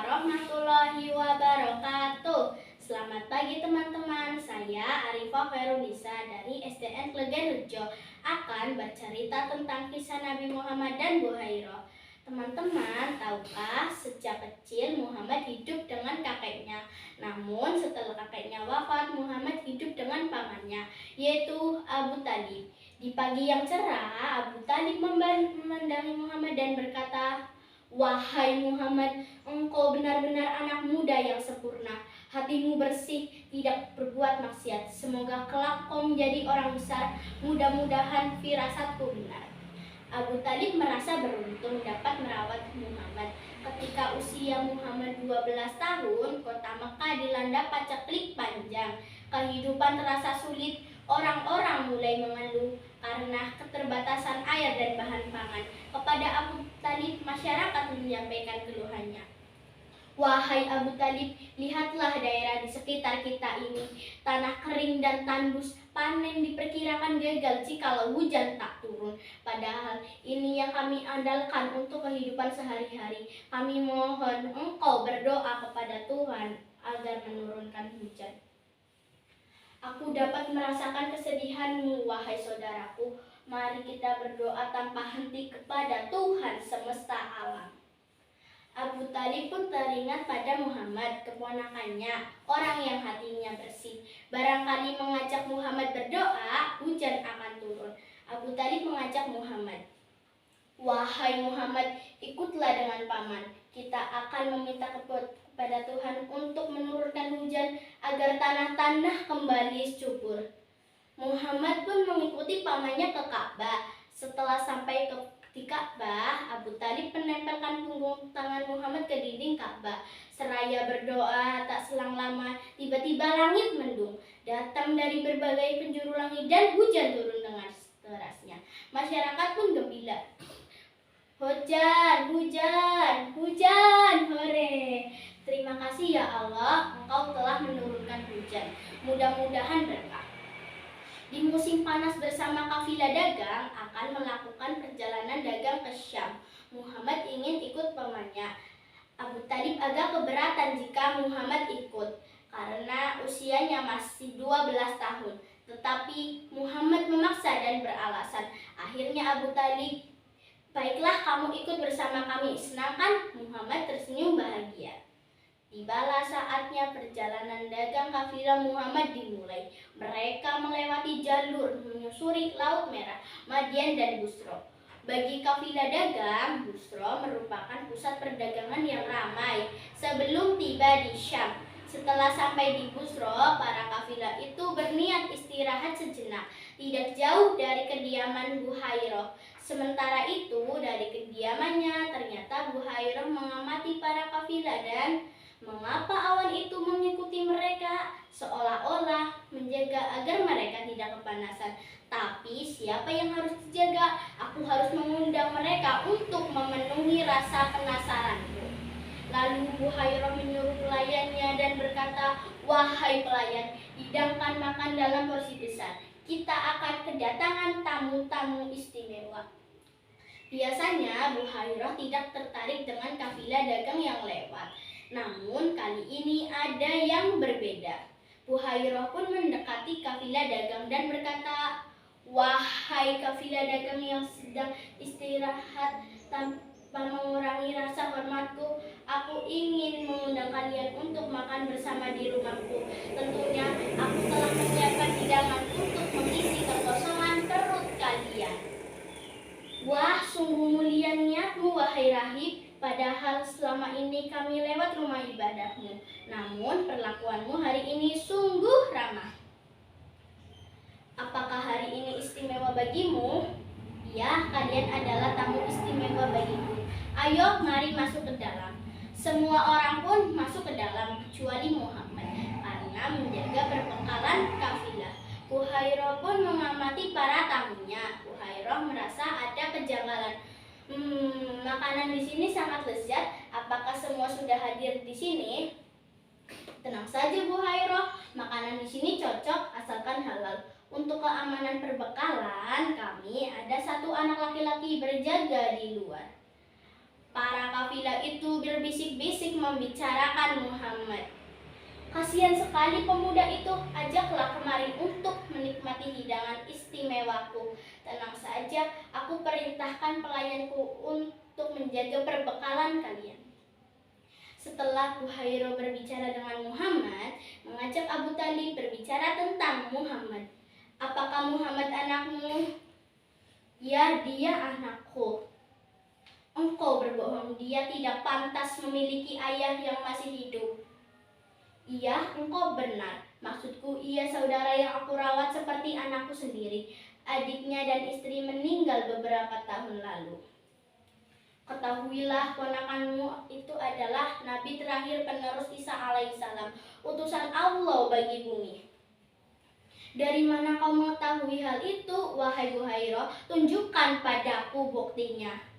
warahmatullahi wabarakatuh. Selamat pagi teman-teman, saya Arifah Ferunisa dari SDN Klegen Rejo akan bercerita tentang kisah Nabi Muhammad dan Buhairah. Teman-teman, tahukah sejak kecil Muhammad hidup dengan kakeknya? Namun setelah kakeknya wafat, Muhammad hidup dengan pamannya, yaitu Abu Talib. Di pagi yang cerah, Abu Talib memandangi Muhammad dan berkata, "Wahai Muhammad, engkau benar-benar anak muda yang sempurna. Hatimu bersih, tidak berbuat maksiat. Semoga kelak kau menjadi orang besar. Mudah-mudahan firasatku benar." Abu Talib merasa beruntung dapat merawat Muhammad. Ketika usia Muhammad 12 tahun, kota Mekah dilanda paceklik panjang. Kehidupan terasa sulit. Orang-orang mulai mengeluh karena keterbatasan air dan bahan pangan. Kepada Abu Talib, masyarakat menyampaikan keluhannya. "Wahai Abu Talib, lihatlah daerah di sekitar kita ini. Tanah kering dan tandus, panen diperkirakan gagal jikalau hujan tak turun. Padahal ini yang kami andalkan untuk kehidupan sehari-hari. Kami mohon engkau berdoa kepada Tuhan agar menurunkan hujan." "Aku dapat merasakan kesedihanmu, wahai saudaraku. Mari kita berdoa tanpa henti kepada Tuhan semesta alam." Abu Talib pun teringat pada Muhammad, keponakannya, orang yang hatinya bersih. Barangkali mengajak Muhammad berdoa, hujan akan turun. Abu Talib mengajak Muhammad, "Wahai Muhammad, ikutlah dengan paman. Kita akan meminta kepada Tuhan untuk menurunkan hujan agar tanah-tanah kembali subur." Muhammad pun mengikuti pamannya ke Ka'bah. Setelah sampai di Ka'bah, Abu Talib menempelkan punggung tangan Muhammad ke dinding Ka'bah. Seraya berdoa, tak selang lama, tiba-tiba langit mendung. Datang dari berbagai penjuru langit dan hujan turun dengan derasnya. Masyarakat pun gembira. "Hujan, hujan, hujan, hore. Terima kasih ya Allah, Engkau telah menurunkan hujan. Mudah-mudahan berkah." Di musim panas bersama kafilah dagang akan melakukan perjalanan dagang ke Syam. Muhammad ingin ikut pamannya. Abu Talib agak keberatan jika Muhammad ikut karena usianya masih 12 tahun. Tetapi Muhammad memaksa dan beralasan. Akhirnya Abu Talib, "Baiklah, kamu ikut bersama kami." Sedangkan Muhammad tersenyum bahagia. Tibalah saatnya perjalanan dagang kafilah Muhammad dimulai. Mereka melewati jalur menyusuri Laut Merah, Madian dan Busro. Bagi kafilah dagang, Busro merupakan pusat perdagangan yang ramai sebelum tiba di Syam. Setelah sampai di Busro, para kafilah itu berniat istirahat sejenak, tidak jauh dari kediaman Buhairah. Sementara itu, dari kediamannya ternyata Buhairah mengamati para kafilah dan mengapa awan itu mengikuti mereka, seolah-olah menjaga agar mereka tidak kepanasan. Tapi siapa yang harus dijaga? Aku harus mengundang mereka untuk memenuhi rasa penasaranku. Lalu Buhairah menyuruh pelayannya dan berkata, "Wahai pelayan, hidangkan makan dalam porsi besar. Kita akan kedatangan tamu-tamu istimewa." Biasanya Buhairah tidak tertarik dengan kafilah dagang yang lewat. Namun kali ini ada yang berbeda. Buhairah pun mendekati kafilah dagang dan berkata, "Wahai kafilah dagang yang sedang istirahat tanpa mengurangi rasa hormatku, aku ingin mengundang kalian untuk makan bersama di rumahku. Tentunya aku telah menyiapkan hidangan untuk mengisi kekosongan perut kalian." "Wah, sungguh mulia niatmu, wahai rahib. Padahal selama ini kami lewat rumah ibadahmu. Namun perlakuanmu hari ini sungguh ramah. Apakah hari ini istimewa bagimu?" "Ya, kalian adalah tamu istimewa bagiku. Ayo, mari masuk ke dalam." Semua orang pun masuk ke dalam kecuali Muhammad karena menjaga perbekalan kafilah. Buhairah pun mengamati para tamunya. Buhairah merasa ada kejanggalan. Makanan di sini sangat lezat. Apakah semua sudah hadir di sini?" "Tenang saja Buhairah, makanan di sini cocok asalkan halal. Untuk keamanan perbekalan kami ada satu anak laki-laki berjaga di luar." Para kafilah itu berbisik-bisik membicarakan Muhammad. Kasihan sekali pemuda itu, ajaklah kemari untuk menikmati hidangan istimewaku. Tenang saja, aku perintahkan pelayanku untuk menjaga perbekalan kalian. Setelah Buhairah berbicara dengan Muhammad, mengajak Abu Talib berbicara tentang Muhammad. Apakah Muhammad anakmu? Ya, dia anakku. Engkau berbohong, dia tidak pantas memiliki ayah yang masih hidup. Iya, engkau benar. Maksudku, ia saudara yang aku rawat seperti anakku sendiri. Adiknya dan istri meninggal beberapa tahun lalu. Ketahuilah, ponakanmu itu adalah Nabi terakhir penerus Isa alaihissalam, utusan Allah bagi bumi. Dari mana kau mengetahui hal itu, wahai Buhairah? Tunjukkan padaku buktinya.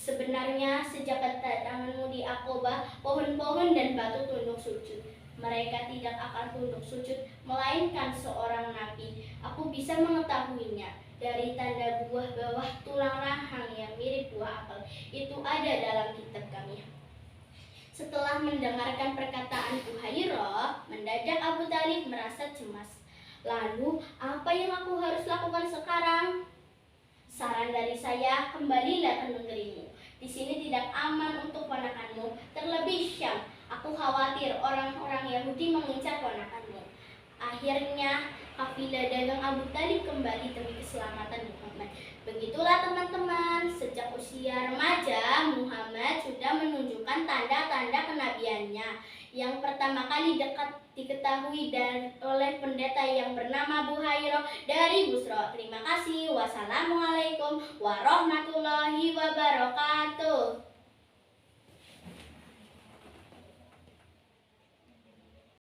Sebenarnya sejak kedatanganmu di Aqabah, pohon-pohon dan batu tunduk sujud. Mereka tidak akan tunduk sujud, melainkan seorang nabi. Aku bisa mengetahuinya dari tanda buah bawah tulang rahang yang mirip buah apel. Itu ada dalam kitab kami. Setelah mendengarkan perkataan Buhairah, mendadak Abu Talib merasa cemas. Lalu, apa yang aku harus lakukan sekarang? Saran dari saya, kembalilah ke negerimu. Di sini tidak aman untuk ponakanmu, terlebih Syam. Aku khawatir orang-orang Yahudi mengincar ponakanmu. Akhirnya, kafilah dagang Abu Talib kembali demi keselamatan Muhammad. Begitulah teman-teman, sejak usia remaja, Muhammad sudah menunjukkan tanda-tanda kenabiannya. Yang pertama kali diketahui oleh pendeta yang bernama Buhairah dari Busra. Terima kasih. Wassalamualaikum warahmatullahi wabarakatuh.